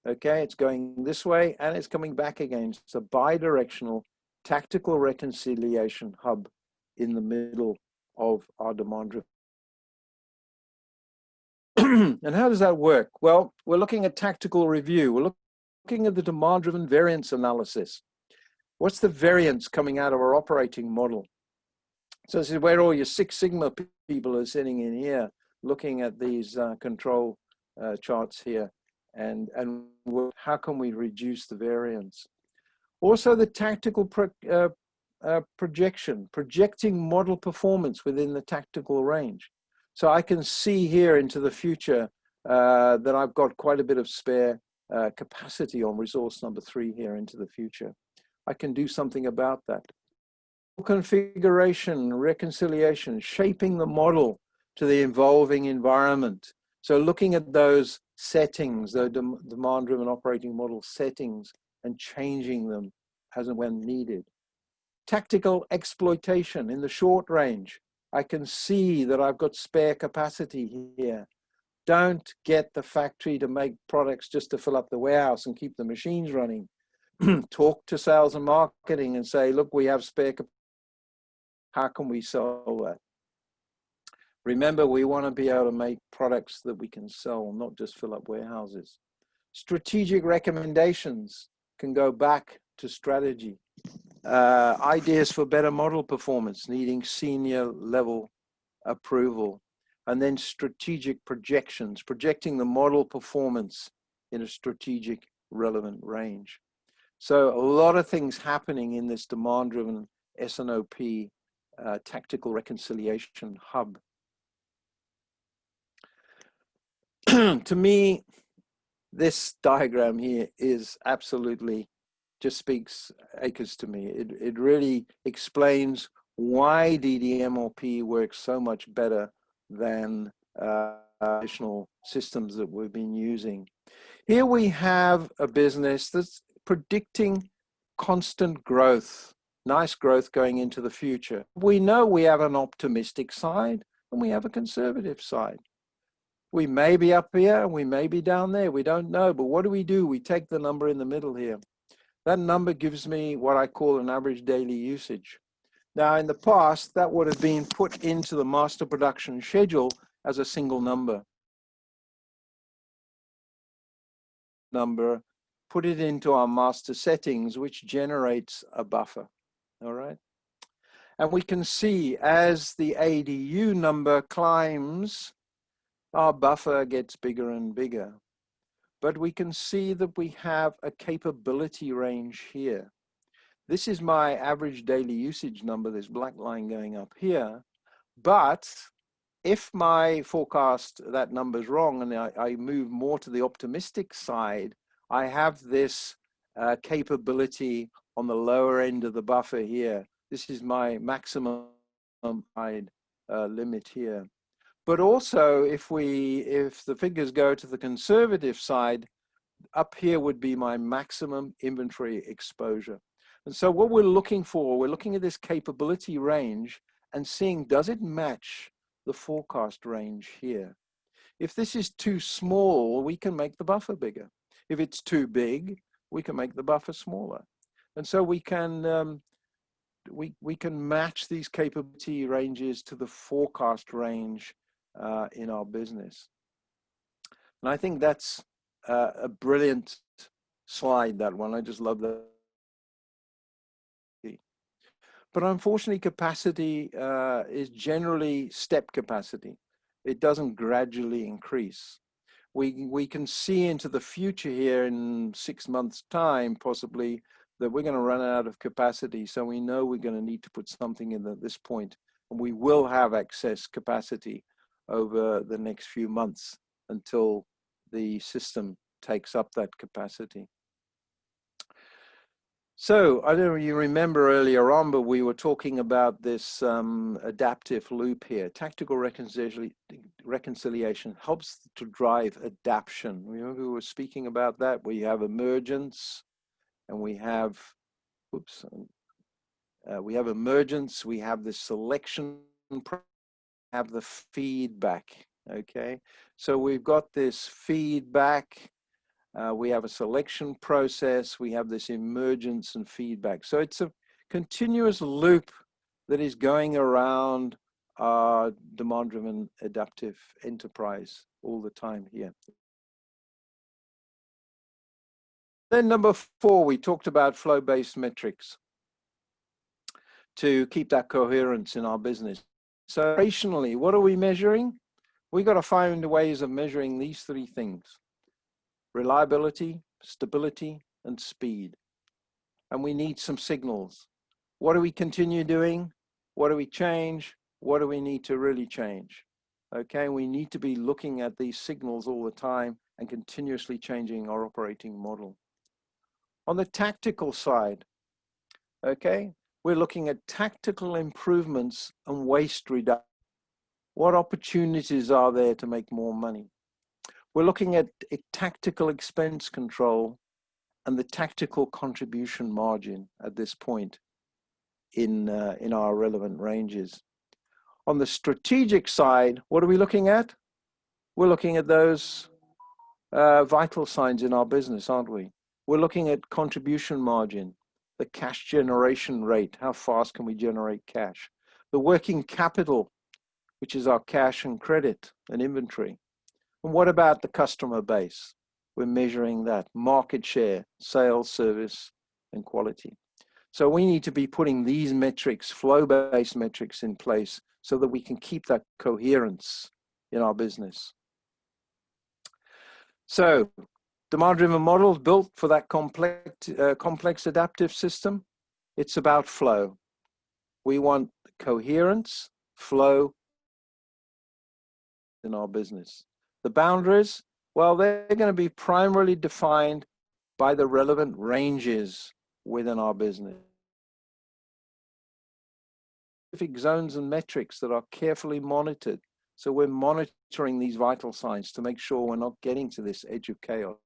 Okay, it's going this way and it's coming back again. It's a bi-directional tactical reconciliation hub in the middle of our demand driven. And how does that work? Well, we're looking at tactical review. We're looking at the demand driven variance analysis. What's the variance coming out of our operating model? So this is where all your Six Sigma people are sitting in here, looking at these control charts here, and how can we reduce the variance? Also the tactical projecting model performance within the tactical range. So I can see here into the future that I've got quite a bit of spare capacity on resource number 3 here into the future. I can do something about that. Configuration, reconciliation, shaping the model to the evolving environment. So looking at those settings, the demand-driven operating model settings, and changing them as and when needed. Tactical exploitation in the short range. I can see that I've got spare capacity here. Don't get the factory to make products just to fill up the warehouse and keep the machines running. Talk to sales and marketing and say, look, we have spare capacity. How can we sell that? Remember, we want to be able to make products that we can sell, not just fill up warehouses. Strategic recommendations can go back to strategy. Ideas for better model performance, needing senior level approval. And then strategic projections, projecting the model performance in a strategic relevant range. So a lot of things happening in this demand-driven SNOP tactical reconciliation hub. To me, this diagram here is absolutely just speaks acres to me. It really explains why DDMRP works so much better than additional systems that we've been using. Here we have a business that's predicting constant growth, nice growth going into the future. We know we have an optimistic side and we have a conservative side. We may be up here and we may be down there. We don't know, but what do? We take the number in the middle here. That number gives me what I call an average daily usage. Now, in the past, that would have been put into the master production schedule as a single number. Put it into our master settings, which generates a buffer, all right? And we can see as the ADU number climbs, our buffer gets bigger and bigger. But we can see that we have a capability range here. This is my average daily usage number, this black line going up here. But if my forecast, that number's wrong, and I move more to the optimistic side, I have this capability on the lower end of the buffer here. This is my maximum limit here. But also, if the figures go to the conservative side, up here would be my maximum inventory exposure. And so what we're looking for, we're looking at this capability range and seeing, does it match the forecast range here? If this is too small, we can make the buffer bigger. If it's too big, we can make the buffer smaller. And so we can match these capability ranges to the forecast range in our business. And I think that's a brilliant slide, that one. I just love that. But unfortunately, capacity is generally step capacity. It doesn't gradually increase. We can see into the future here in 6 months' time, possibly, that we're going to run out of capacity. So we know we're going to need to put something in at this point, and we will have excess capacity over the next few months until the system takes up that capacity. So I don't know if you remember earlier on, but we were talking about this adaptive loop here. Tactical reconciliation helps to drive adaption. Remember we were speaking about that? We have emergence and we have, oops, we have emergence, we have the selection, have the feedback, okay? So we've got this feedback, we have a selection process, we have this emergence and feedback. So it's a continuous loop that is going around our demand-driven adaptive enterprise all the time here. Then number 4, we talked about flow-based metrics to keep that coherence in our business. So operationally, what are we measuring? We got to find ways of measuring these 3 things: reliability, stability, and speed. And we need some signals. What do we continue doing? What do we change? What do we need to really change? Okay, we need to be looking at these signals all the time and continuously changing our operating model. On the tactical side, okay, we're looking at tactical improvements and waste reduction. What opportunities are there to make more money? We're looking at a tactical expense control and the tactical contribution margin at this point in our relevant ranges. On the strategic side, what are we looking at? We're looking at those vital signs in our business, aren't we? We're looking at contribution margin, the cash generation rate, how fast can we generate cash? The working capital, which is our cash and credit and inventory. And what about the customer base? We're measuring that, market share, sales, service, and quality. So we need to be putting these metrics, flow-based metrics in place so that we can keep that coherence in our business. So demand-driven models built for that complex adaptive system. It's about flow. We want coherence, flow in our business. The boundaries, well, they're going to be primarily defined by the relevant ranges within our business. Specific zones and metrics that are carefully monitored. So we're monitoring these vital signs to make sure we're not getting to this edge of chaos.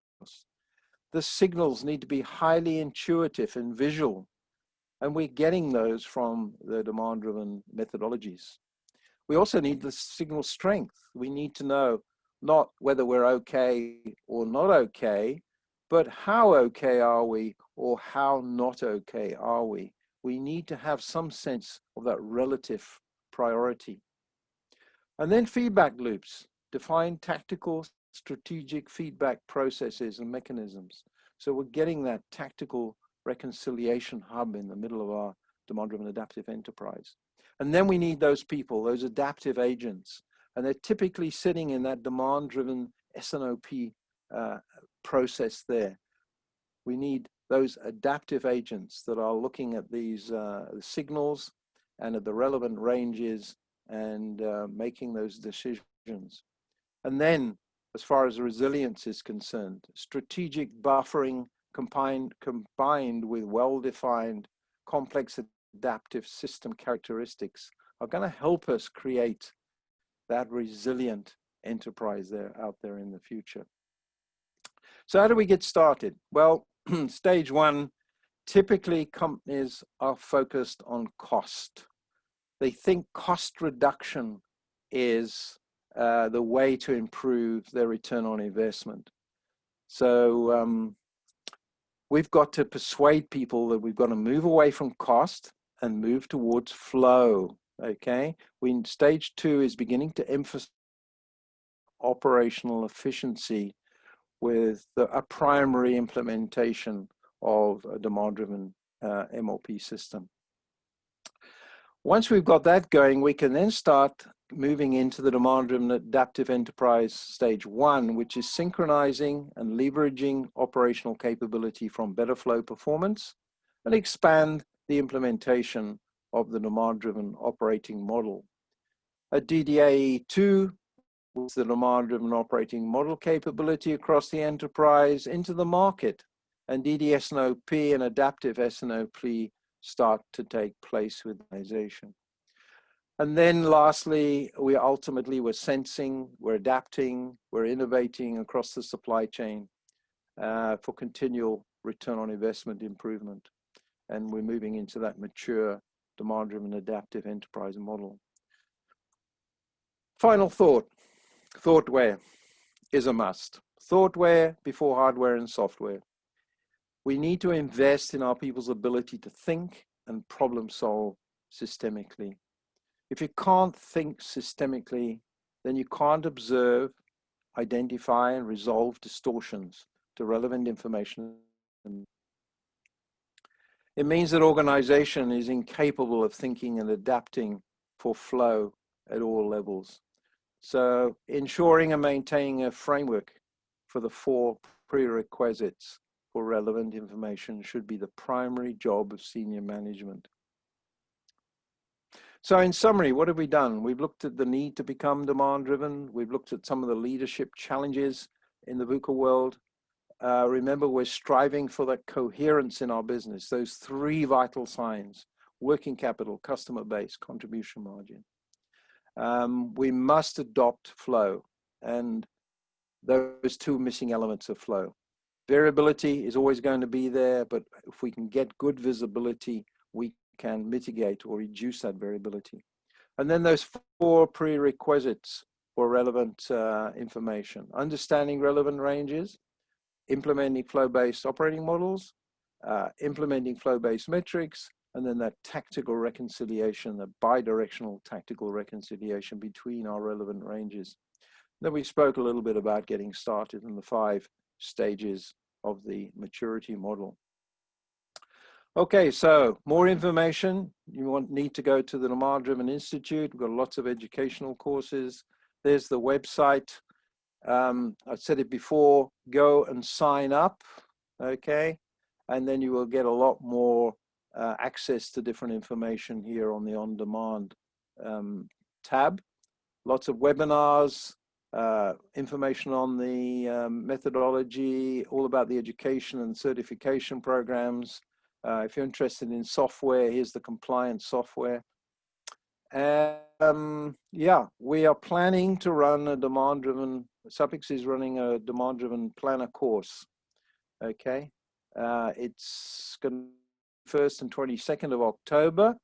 The signals need to be highly intuitive and visual, and we're getting those from the demand-driven methodologies. We also need the signal strength. We need to know not whether we're okay or not okay, but how okay are we or how not okay are we? We need to have some sense of that relative priority. And then feedback loops, define tactical, strategic feedback processes and mechanisms. So we're getting that tactical reconciliation hub in the middle of our demand-driven adaptive enterprise. And then we need those people, those adaptive agents, and they're typically sitting in that demand-driven S&OP process there. We need those adaptive agents that are looking at these signals and at the relevant ranges and making those decisions. And then, as far as resilience is concerned, strategic buffering combined with well-defined complex adaptive system characteristics are going to help us create that resilient enterprise out there in the future. So how do we get started? Well, stage 1, typically companies are focused on cost. They think cost reduction is the way to improve their return on investment. So we've got to persuade people that we've got to move away from cost and move towards flow, okay? Stage 2 is beginning to emphasize operational efficiency with a primary implementation of a demand-driven MLP system. Once we've got that going, we can then start moving into the demand-driven adaptive enterprise stage 1, which is synchronizing and leveraging operational capability from better flow performance and expand the implementation of the demand-driven operating model. At DDAE 2, with the demand-driven operating model capability across the enterprise into the market and DDSNOP and adaptive SNOP start to take place with organization. And then lastly, we're sensing, we're adapting, we're innovating across the supply chain for continual return on investment improvement. And we're moving into that mature, demand-driven, adaptive enterprise model. Final thought, thoughtware is a must. Thoughtware before hardware and software. We need to invest in our people's ability to think and problem solve systemically. If you can't think systemically, then you can't observe, identify, and resolve distortions to relevant information. It means that organization is incapable of thinking and adapting for flow at all levels. So ensuring and maintaining a framework for the 4 prerequisites for relevant information should be the primary job of senior management. So in summary, what have we done? We've looked at the need to become demand-driven. We've looked at some of the leadership challenges in the VUCA world. Remember, we're striving for that coherence in our business, those 3 vital signs: working capital, customer base, contribution margin. We must adopt flow, and those 2 missing elements of flow. Variability is always going to be there, but if we can get good visibility, we can mitigate or reduce that variability. And then those 4 prerequisites for relevant information: understanding relevant ranges, implementing flow-based operating models, implementing flow-based metrics, and then that tactical reconciliation, the bidirectional tactical reconciliation between our relevant ranges. Then we spoke a little bit about getting started in the 5 stages of the maturity model. Okay, so more information. You need to go to the Demand-Driven Institute. We've got lots of educational courses. There's the website. I've said it before, go and sign up, okay? And then you will get a lot more access to different information here on the on-demand tab. Lots of webinars, information on the methodology, all about the education and certification programs. If you're interested in software, here's the compliance software. Yeah, we are planning to run a demand-driven, SUPIX is running a demand-driven planner course, okay? It's going to be 1st and 22nd of October.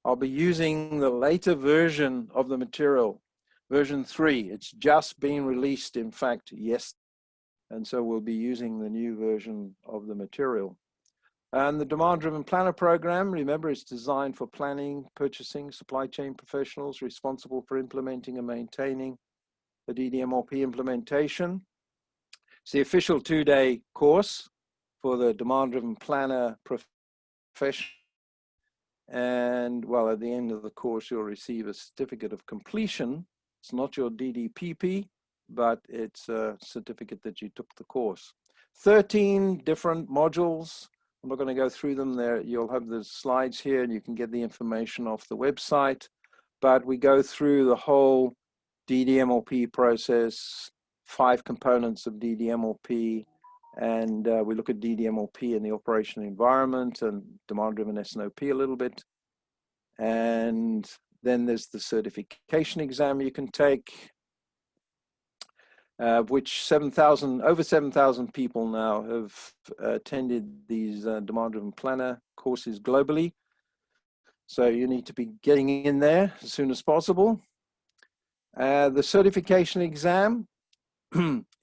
I'll be using the later version of the material, version 3. It's just been released, in fact, yesterday. And so we'll be using the new version of the material. And the Demand-Driven Planner program, remember, is designed for planning, purchasing, supply chain professionals responsible for implementing and maintaining the DDMRP implementation. It's the official 2-day course for the Demand-Driven Planner profession. And well, at the end of the course, you'll receive a certificate of completion. It's not your DDPP, but it's a certificate that you took the course. 13 different modules. I'm not going to go through them there. You'll have the slides here and you can get the information off the website. But we go through the whole DDMRP process, 5 components of DDMRP, and we look at DDMRP in the operational environment and demand-driven SNOP a little bit. And then there's the certification exam you can take, which over 7,000 people now have attended these demand-driven planner courses globally. So you need to be getting in there as soon as possible. The certification exam,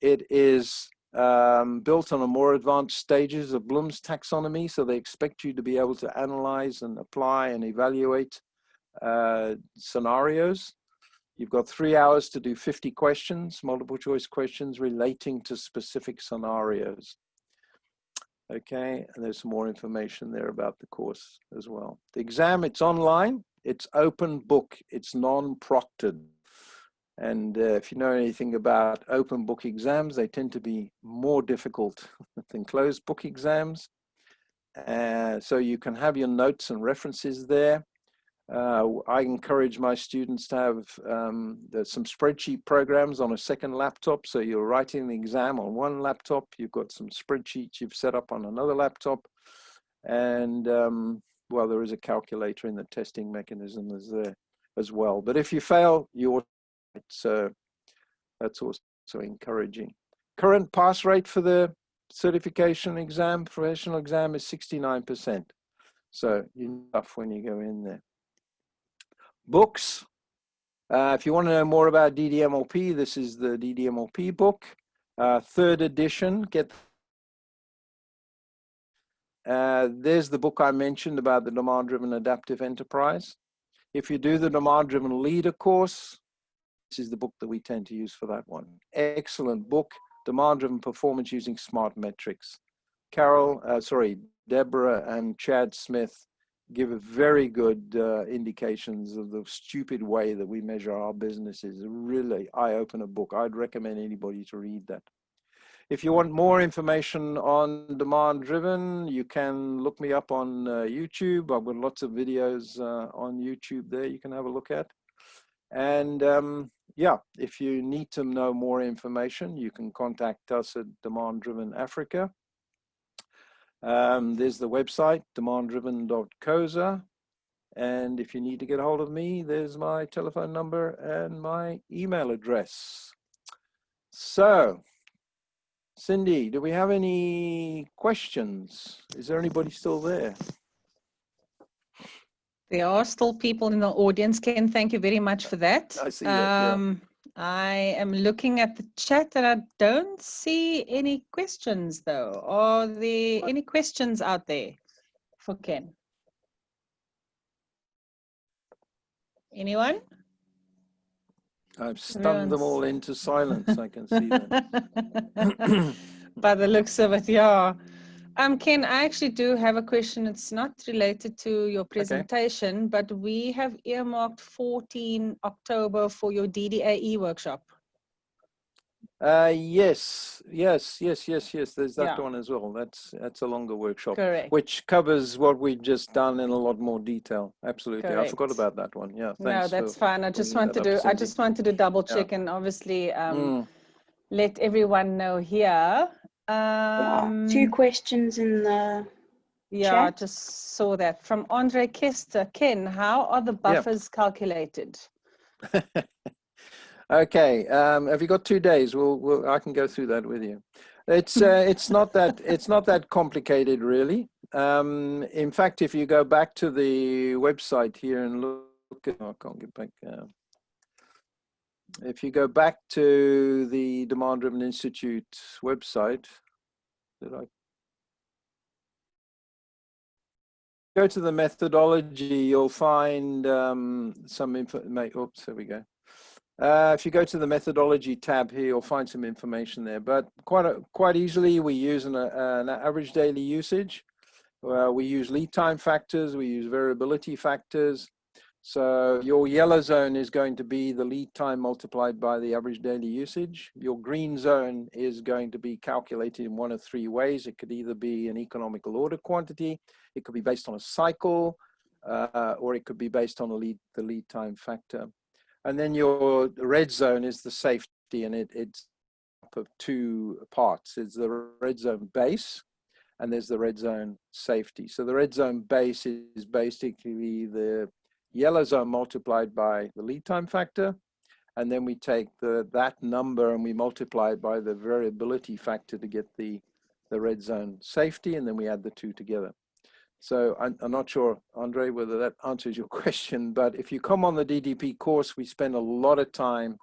it is built on a more advanced stages of Bloom's taxonomy. So they expect you to be able to analyze and apply and evaluate scenarios. You've got 3 hours to do 50 questions, multiple choice questions relating to specific scenarios. Okay, and there's some more information there about the course as well. The exam, it's online, it's open book, it's non-proctored. And if you know anything about open book exams, they tend to be more difficult than closed book exams. So you can have your notes and references there. I encourage my students to have some spreadsheet programs on a second laptop. So you're writing the exam on one laptop, you've got some spreadsheets you've set up on another laptop, and well, there is a calculator in the testing mechanism as well. But if you fail, that's also encouraging. Current pass rate for the certification exam, professional exam, is 69%. So you're tough when you go in there. Books. If you want to know more about DDMRP, this is the DDMRP book, 3rd edition. There's the book I mentioned about the demand-driven adaptive enterprise. If you do the demand-driven leader course, this is the book that we tend to use for that one. Excellent book, demand-driven performance using smart metrics. Deborah and Chad Smith give very good indications of the stupid way that we measure our businesses. A really eye-opener book. I'd recommend anybody to read that. If you want more information on demand-driven, you can look me up on YouTube. I've got lots of videos on YouTube there you can have a look at. And yeah, if you need to know more information, you can contact us at Demand-Driven Africa. There's the website, demanddriven.coza. And if you need to get a hold of me, there's my telephone number and my email address. So, Cindy, do we have any questions? Is there anybody still there? There are still people in the audience. Ken, thank you very much for that. I see that, yeah. I am looking at the chat and I don't see any questions though. Are there any questions out there for Ken? Anyone? I've stunned them all into silence. I can see that. By the looks of it, yeah. Ken, I actually do have a question. It's not related to your presentation, but we have earmarked 14 October for your DDAE workshop. Yes. There's that one as well. That's a longer workshop. Correct. Which covers what we've just done in a lot more detail. Absolutely. Correct. I forgot about that one. Yeah. No, that's fine. I just wanted to double check and obviously let everyone know here. 2 questions in the chat. I just saw that from Andre Kester. Ken, how are the buffers calculated? Okay, have you got 2 days? I can go through that with you. It's not that complicated really. In fact, if you go back to the website here and look at, I can't get back. If you go back to the Demand Driven Institute website, go to the methodology, you'll find some information. Oops, there we go. If you go to the methodology tab here, you'll find some information there. But quite easily, we use an average daily usage. We use lead time factors. We use variability factors. So your yellow zone is going to be the lead time multiplied by the average daily usage. Your green zone is going to be calculated in 1 of 3 ways. It could either be an economical order quantity, it could be based on a cycle, or it could be based on the lead time factor. And then your red zone is the safety, and it's of 2 parts. It's the red zone base, and there's the red zone safety. So the red zone base is basically the yellow zone multiplied by the lead time factor, and then we take that number and we multiply it by the variability factor to get the red zone safety, and then we add the 2 together. So I'm not sure, Andre, whether that answers your question, but if you come on the DDP course, we spend a lot of time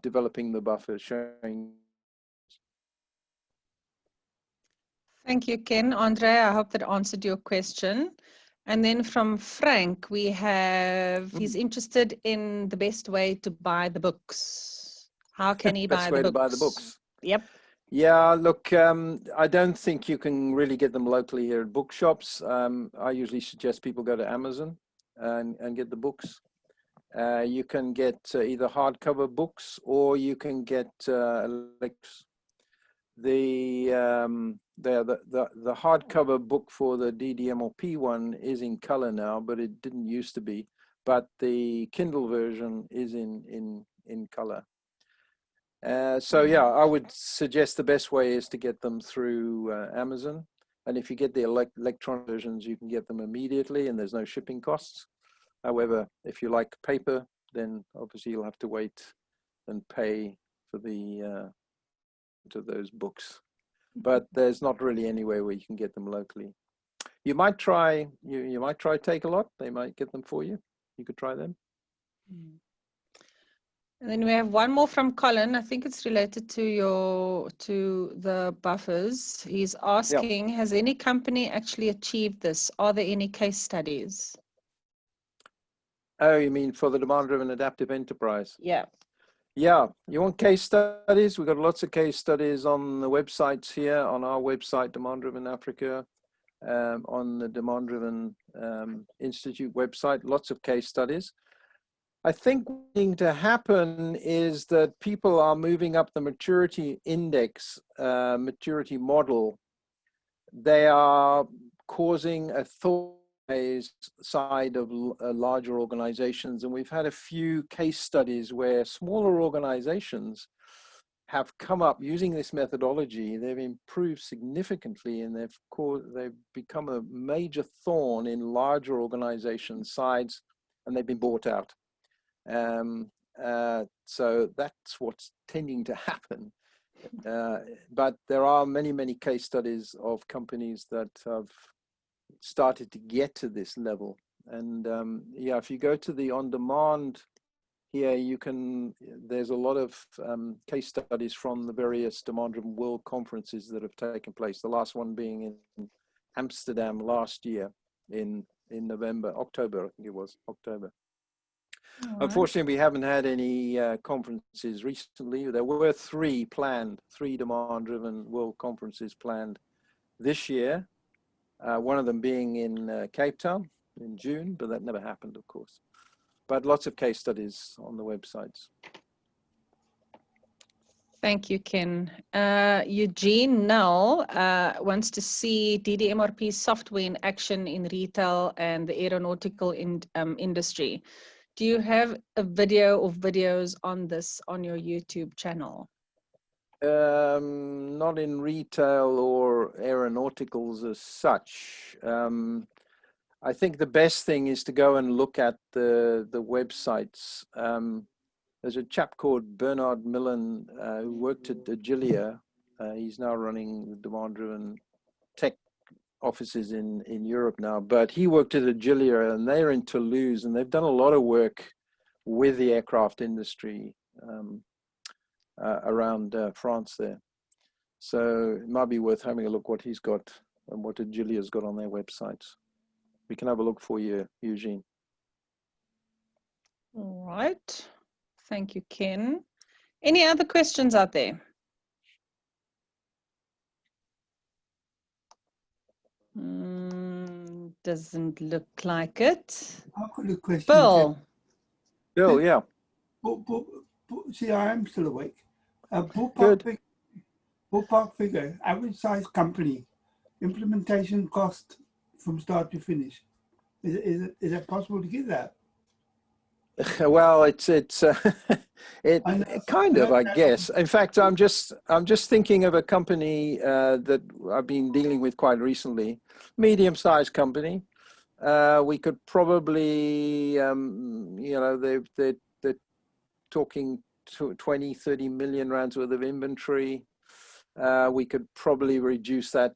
developing the buffer, showing. Thank you, Ken. Andre, I hope that answered your question. And then from Frank, we have, he's interested in the best way to buy the books. How can he buy the books? Best way to buy the books. Yep. Yeah, look, I don't think you can really get them locally here at bookshops. I usually suggest people go to Amazon and get the books. You can get either hardcover books or you can get electronics. the hardcover book for the DDMRP one is in color now, but it didn't used to be. But the Kindle version is in color. So yeah, I would suggest the best way is to get them through Amazon. And if you get the electronic versions, you can get them immediately and there's no shipping costs. However, if you like paper, then obviously you'll have to wait and pay for the to those books. But there's not really anywhere where you can get them locally. You might try you might try Take-A-Lot. They might get them for you. You could try them. And then we have one more from Colin. I think it's related to the buffers. He's asking, has any company actually achieved this? Are there any case studies? Oh, you mean for the demand-driven adaptive enterprise? Yeah. Yeah, you want case studies? We've got lots of case studies on the websites here, on our website, Demand Driven Africa, on the Demand Driven Institute website, lots of case studies. I think what's going to happen is that people are moving up the maturity index, maturity model. They are causing a thought side of larger organizations, and we've had a few case studies where smaller organizations have come up using this methodology. They've improved significantly, and they've become a major thorn in larger organizations' sides, and they've been bought out. So that's what's tending to happen. But there are many case studies of companies that have started to get to this level. And yeah, if you go to the on-demand here, there's a lot of case studies from the various demand-driven world conferences that have taken place. The last one being in Amsterdam last year in October, I think it was October. Right. Unfortunately, we haven't had any conferences recently. There were three demand-driven world conferences planned this year. One of them being in Cape Town in June, but that never happened, of course. But lots of case studies on the websites. Thank you, Ken. Eugene Null wants to see DDMRP software in action in retail and the aeronautical industry. Do you have a video or videos on this on your YouTube channel? Not in retail or aeronauticals as such. I think the best thing is to go and look at the websites. There's a chap called Bernard Millen who worked at Agilia. He's now running the demand-driven tech offices in Europe now, but he worked at Agilia and they're in Toulouse, and they've done a lot of work with the aircraft industry around France there. So it might be worth having a look what he's got and what Agilia's got on their websites. We can have a look for you, Eugene. All right. Thank you, Ken. Any other questions out there? Doesn't look like it. I've got a question. Bill. Bill, yeah. See, I am still awake. Ballpark figure, average size company, implementation cost from start to finish. Is it possible to get that? Well, it's kind of, I guess. In fact, I'm just thinking of a company that I've been dealing with quite recently, medium-sized company. We could probably, you know, they're talking 20-30 million rands worth of inventory. We could probably reduce that,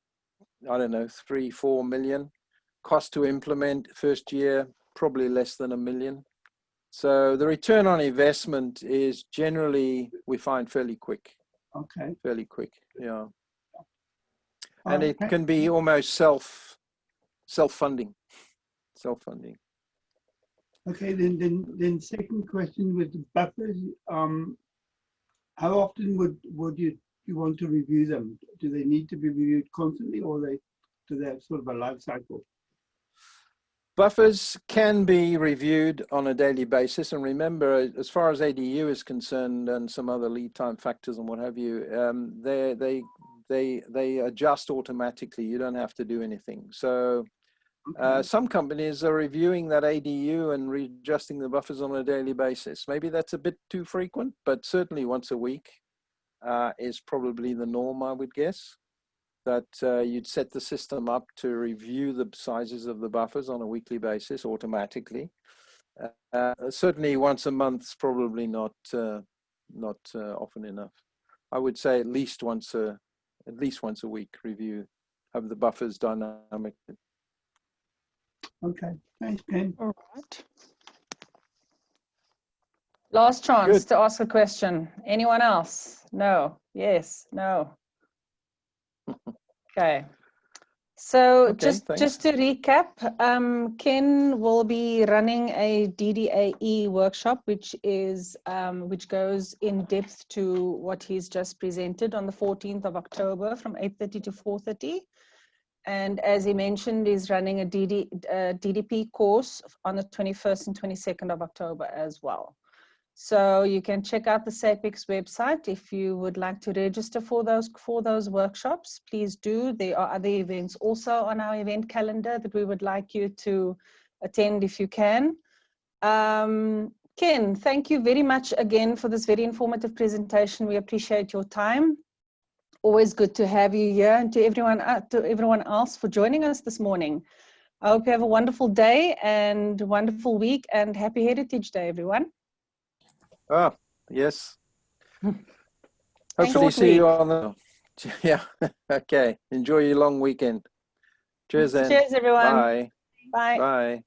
I don't know, 3-4 million. Cost to implement first year, probably less than $1 million. So the return on investment is generally, we find, fairly quick. Okay. Fairly quick, yeah. And it can be almost self-funding. Self-funding. Okay, then second question with the buffers. How often would you want to review them? Do they need to be reviewed constantly, or do they have sort of a life cycle? Buffers can be reviewed on a daily basis, and remember, as far as ADU is concerned and some other lead time factors and what have you, they adjust automatically. You don't have to do anything. So some companies are reviewing that ADU and readjusting the buffers on a daily basis. Maybe that's a bit too frequent, but certainly once a week is probably the norm, I would guess. That you'd set the system up to review the sizes of the buffers on a weekly basis automatically. Certainly once a month is probably not often enough. I would say at least once a week review of the buffers dynamically. Okay, thanks, Ken. All right. Last chance to ask a question. Anyone else? No. Yes. No. Okay. So just to recap, Ken will be running a DDAE workshop, which goes in depth to what he's just presented on the 14th of October from 8:30 to 4:30. And as he mentioned, is running a DDP course on the 21st and 22nd of October as well. So you can check out the SAPEX website if you would like to register for those workshops. Please do. There are other events also on our event calendar that we would like you to attend if you can. Ken, thank you very much again for this very informative presentation. We appreciate your time. Always good to have you here, and to everyone else for joining us this morning. I hope you have a wonderful day and a wonderful week, and happy Heritage Day, everyone. Ah, yes. Hopefully see you on the, yeah. Okay. Enjoy your long weekend. Cheers then. Cheers, everyone. Bye. Bye. Bye.